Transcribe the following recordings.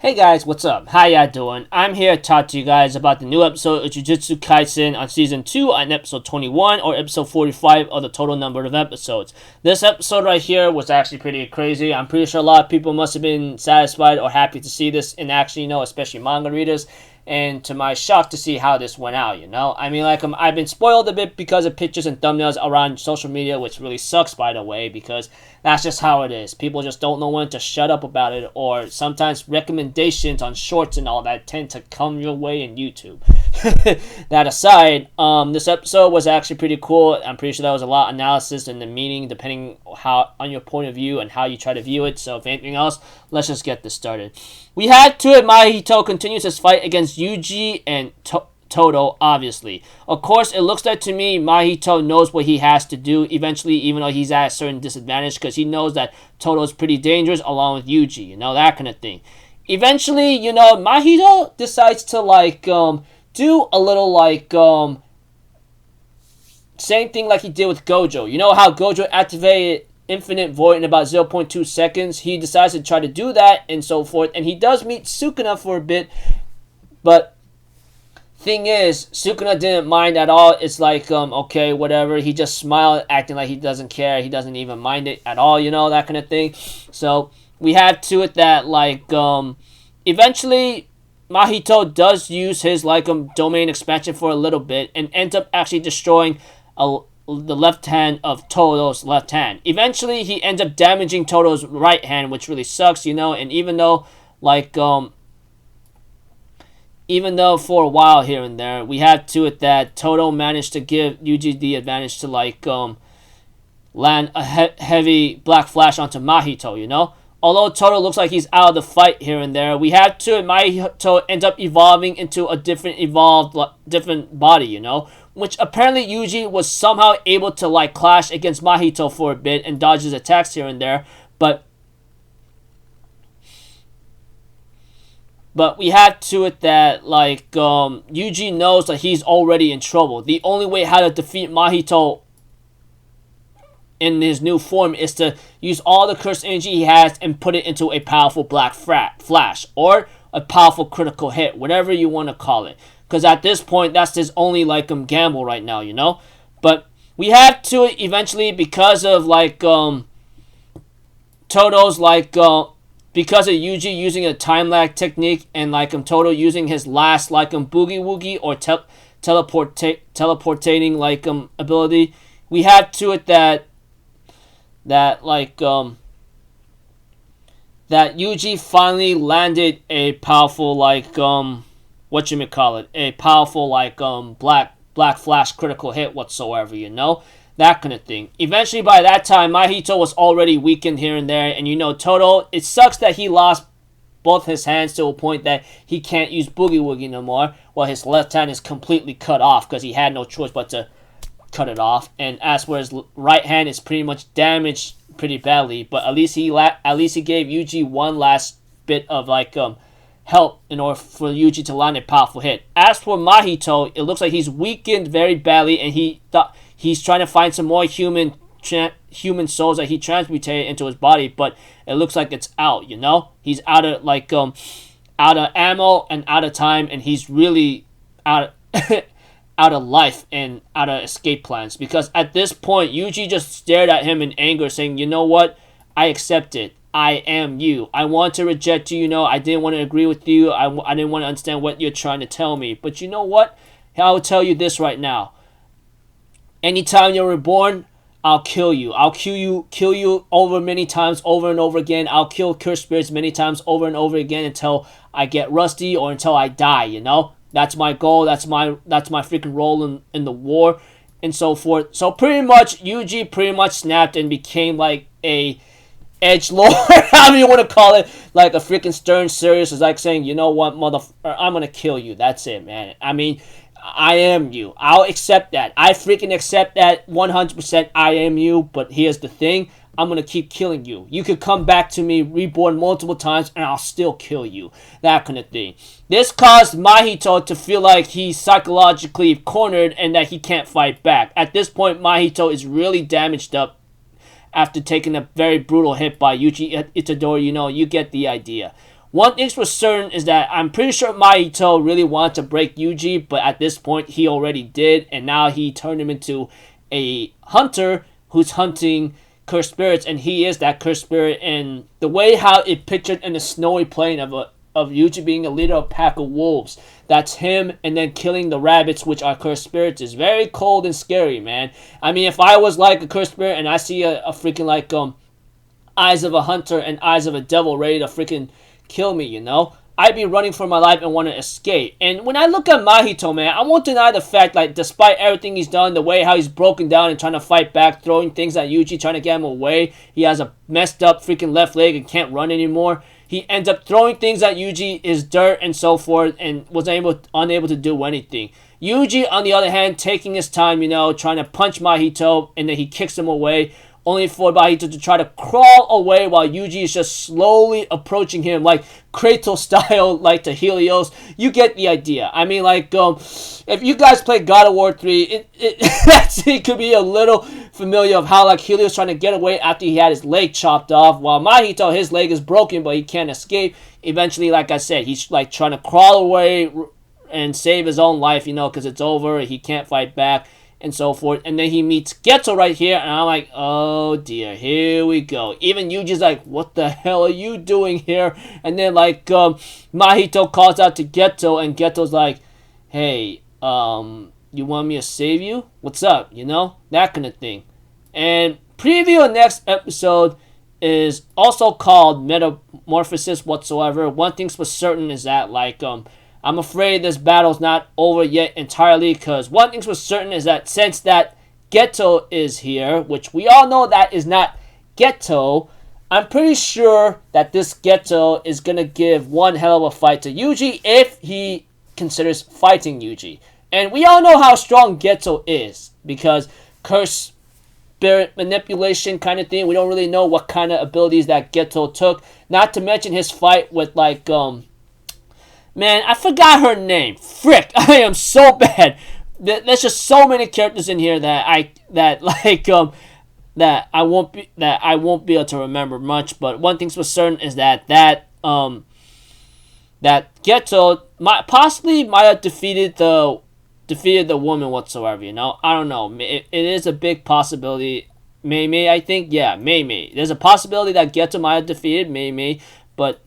Hey guys, what's up? How y'all doing? I'm here to talk to you guys about the new episode of Jujutsu Kaisen on Season 2 on Episode 21 or Episode 45 of the total number of episodes. This episode right here was actually pretty crazy. I'm pretty sure a lot of people must have been satisfied or happy to see this in action, especially manga readers. And to my shock to see how this went out, I've been spoiled a bit because of pictures and thumbnails around social media, which really sucks, by the way, because that's just how it is. People just don't know when to shut up about it, or sometimes recommendations on shorts and all that tend to come your way in YouTube. That aside, this episode was actually pretty cool. I'm pretty sure there was a lot of analysis and the meaning depending on your point of view and how you try to view it. So if anything else, let's just get this started. We had to it, Mahito continues his fight against Yuji and Todo, obviously. Of course, it looks like to me Mahito knows what he has to do eventually, even though he's at a certain disadvantage, because he knows that Todo is pretty dangerous along with Yuji, that kind of thing. Eventually, Mahito decides to, do a little, same thing like he did with Gojo. You know how Gojo activated Infinite Void in about 0.2 seconds? He decides to try to do that and so forth, and he does meet Sukuna for a bit, but thing is, Sukuna didn't mind at all. It's like, okay, whatever. He just smiled, acting like he doesn't care. He doesn't even mind it at all, that kind of thing. So, we have to it that, eventually, Mahito does use his, domain expansion for a little bit and ends up actually destroying the left hand of Todo's left hand. Eventually, he ends up damaging Todo's right hand, which really sucks, and even though, even though for a while here and there, we had to it that Todo managed to give Yuji the advantage to, land a heavy black flash onto Mahito, Although Todo looks like he's out of the fight here and there, we had to it Mahito ends up evolving into a different body, Which apparently Yuji was somehow able to, clash against Mahito for a bit and dodge his attacks here and there, But we had to it that, Yuji knows that he's already in trouble. The only way how to defeat Mahito in his new form is to use all the cursed energy he has and put it into a powerful black flash. Or a powerful critical hit, whatever you want to call it. Because at this point, that's his only, gamble right now, But we had to it eventually because of, Todo's, because of Yuji using a time lag technique and Todo using his last boogie woogie or teleportating ability, we had to it that Yuji finally landed a powerful a powerful black flash critical hit whatsoever, That kind of thing. Eventually, by that time, Mahito was already weakened here and there. And Todo, it sucks that he lost both his hands to a point that he can't use Boogie Woogie no more. While his left hand is completely cut off because he had no choice but to cut it off. And as for his right hand, it's pretty much damaged pretty badly. But at least he gave Yuji one last bit of help in order for Yuji to land a powerful hit. As for Mahito, it looks like he's weakened very badly, and he's trying to find some more human souls that he transmutated into his body, but it looks like it's out, He's out of out of ammo and out of time, and he's really out of life and out of escape plans, because at this point Yuji just stared at him in anger, saying, "You know what? I accept it. I am you. I want to reject you, I didn't want to agree with you. I didn't want to understand what you're trying to tell me. But you know what? I will tell you this right now. Anytime you're reborn, I'll kill you. I'll kill you over many times, over and over again. I'll kill cursed spirits many times, over and over again, until I get rusty or until I die, That's my goal. That's my freaking role in the war, and so forth." So pretty much, Yuji pretty much snapped and became a edgelord, however you want to call it, a freaking stern serious. Is saying, "You know what, I'm gonna kill you. That's it, man. I am you. I'll accept that. I freaking accept that 100%. I am you. But here's the thing. I'm going to keep killing you. You could come back to me reborn multiple times and I'll still kill you." That kind of thing. This caused Mahito to feel like he's psychologically cornered and that he can't fight back. At this point, Mahito is really damaged up after taking a very brutal hit by Yuji Itadori. You get the idea. One thing's for certain is that I'm pretty sure Mahito really wanted to break Yuji, but at this point he already did, and now he turned him into a hunter who's hunting cursed spirits, and he is that cursed spirit. And the way how it pictured in the snowy plain of Yuji being a leader of a pack of wolves, that's him, and then killing the rabbits, which are cursed spirits, is very cold and scary, man. I mean, if I was like a cursed spirit and I see a freaking like eyes of a hunter and eyes of a devil ready to freaking kill me, I'd be running for my life and want to escape. And when I look at Mahito, man, I won't deny the fact, like, despite everything he's done, the way how he's broken down and trying to fight back, throwing things at Yuji, trying to get him away, he has a messed up freaking left leg and can't run anymore. He ends up throwing things at Yuji, his dirt and so forth, and was unable to do anything. Yuji, on the other hand, taking his time, trying to punch Mahito, and then he kicks him away, only for Mahito to try to crawl away while Yuji is just slowly approaching him, like Kratos style, like to Helios. You get the idea. I mean, like, if you guys play God of War 3, it could be a little familiar of how, like, Helios trying to get away after he had his leg chopped off, while Mahito, his leg is broken, but he can't escape. Eventually, like I said, he's, like, trying to crawl away and save his own life, because it's over, he can't fight back, and so forth. And then he meets Geto right here, and I'm like, oh dear, here we go. Even Yuji's like, what the hell are you doing here? And then, like, Mahito calls out to Geto, and Geto's like, hey, you want me to save you? What's up? That kind of thing. And preview of next episode is also called Metamorphosis whatsoever. One thing's for certain is that, like, I'm afraid this battle's not over yet entirely, because one thing's for certain is that since that Geto is here, which we all know that is not Geto, I'm pretty sure that this Geto is going to give one hell of a fight to Yuji if he considers fighting Yuji. And we all know how strong Geto is, because curse spirit manipulation kind of thing, we don't really know what kind of abilities that Geto took, not to mention his fight with, like, man, I forgot her name. Frick, I am so bad. There's just so many characters in here that I won't be able to remember much. But one thing's for certain is that Geto possibly might have defeated the woman whatsoever. I don't know. It is a big possibility. Mei, I think, yeah, Mei. There's a possibility that Geto might have defeated Mei, but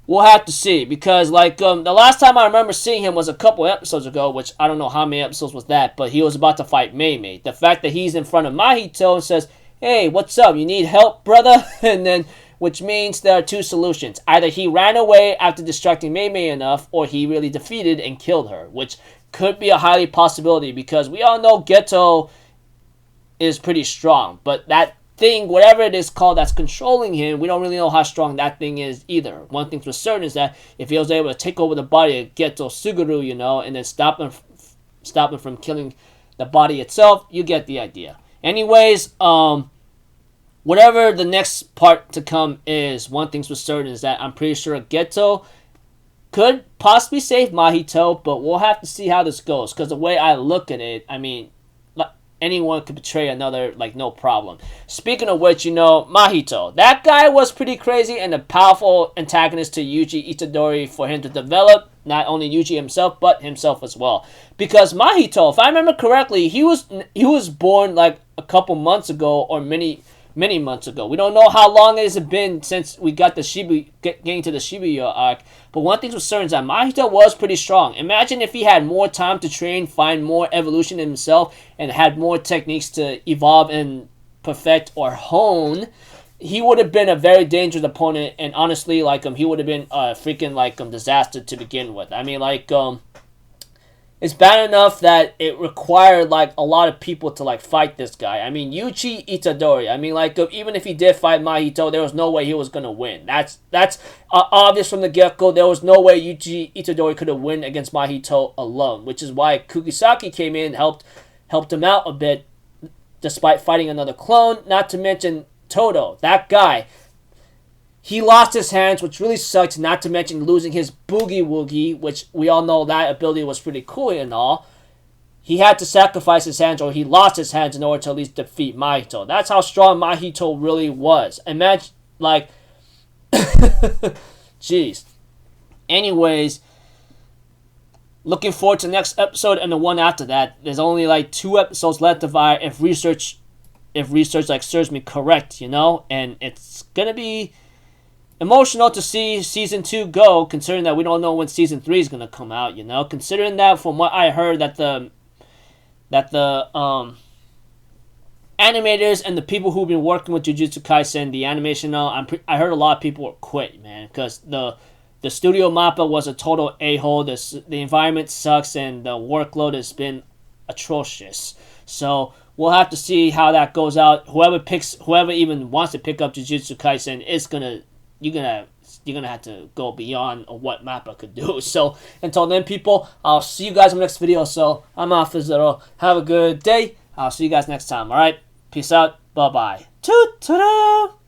we'll have to see, because, like, the last time I remember seeing him was a couple episodes ago, which I don't know how many episodes was that, but he was about to fight Mei. The fact that he's in front of Mahito and says, hey, what's up, you need help, brother? And then, which means there are two solutions. Either he ran away after distracting Mei enough, or he really defeated and killed her, which could be a highly possibility, because we all know Geto is pretty strong, but that thing, whatever it is called that's controlling him, we don't really know how strong that thing is either. One thing for certain is that if he was able to take over the body of Geto Suguru, and then stop him from killing the body itself, you get the idea. Anyways, whatever the next part to come is, one thing's for certain is that I'm pretty sure Geto could possibly save Mahito, but we'll have to see how this goes, because the way I look at it, I mean, anyone could betray another, like, no problem. Speaking of which, Mahito. That guy was pretty crazy and a powerful antagonist to Yuji Itadori for him to develop, not only Yuji himself, but himself as well. Because Mahito, if I remember correctly, he was born, like, a couple months ago, or many months ago. We don't know how long it has been since we got getting to the Shibuya arc, but one thing for certain is that Mahito was pretty strong. Imagine if he had more time to train, find more evolution in himself, and had more techniques to evolve and perfect or hone. He would have been a very dangerous opponent, and honestly, like, he would have been a freaking, like, disaster to begin with. I mean, like, it's bad enough that it required, like, a lot of people to, like, fight this guy. I mean, Yuji Itadori. I mean, like, even if he did fight Mahito, there was no way he was going to win. That's obvious from the get-go. There was no way Yuji Itadori could have won against Mahito alone, which is why Kugisaki came in and helped him out a bit, despite fighting another clone. Not to mention Todo, that guy. He lost his hands, which really sucked, not to mention losing his Boogie Woogie, which we all know that ability was pretty cool and all. He had to sacrifice his hands, or he lost his hands in order to at least defeat Mahito. That's how strong Mahito really was. Imagine, like, Jeez. Anyways, looking forward to the next episode and the one after that. There's only like 2 episodes left if research like serves me correct, and it's gonna be emotional to see season 2 go, considering that we don't know when season 3 is gonna come out, considering that from what I heard that the animators and the people who've been working with Jujutsu Kaisen, the animation, I heard a lot of people quit, man, because the studio Mappa was a total a-hole. The environment sucks, and the workload has been atrocious. So we'll have to see how that goes out. Whoever even wants to pick up Jujutsu Kaisen you're gonna have to go beyond what Mappa could do. So until then, people, I'll see you guys in the next video. So I'm off for Zero. Have a good day. I'll see you guys next time. All right, peace out. Bye bye. Ta-ta-da!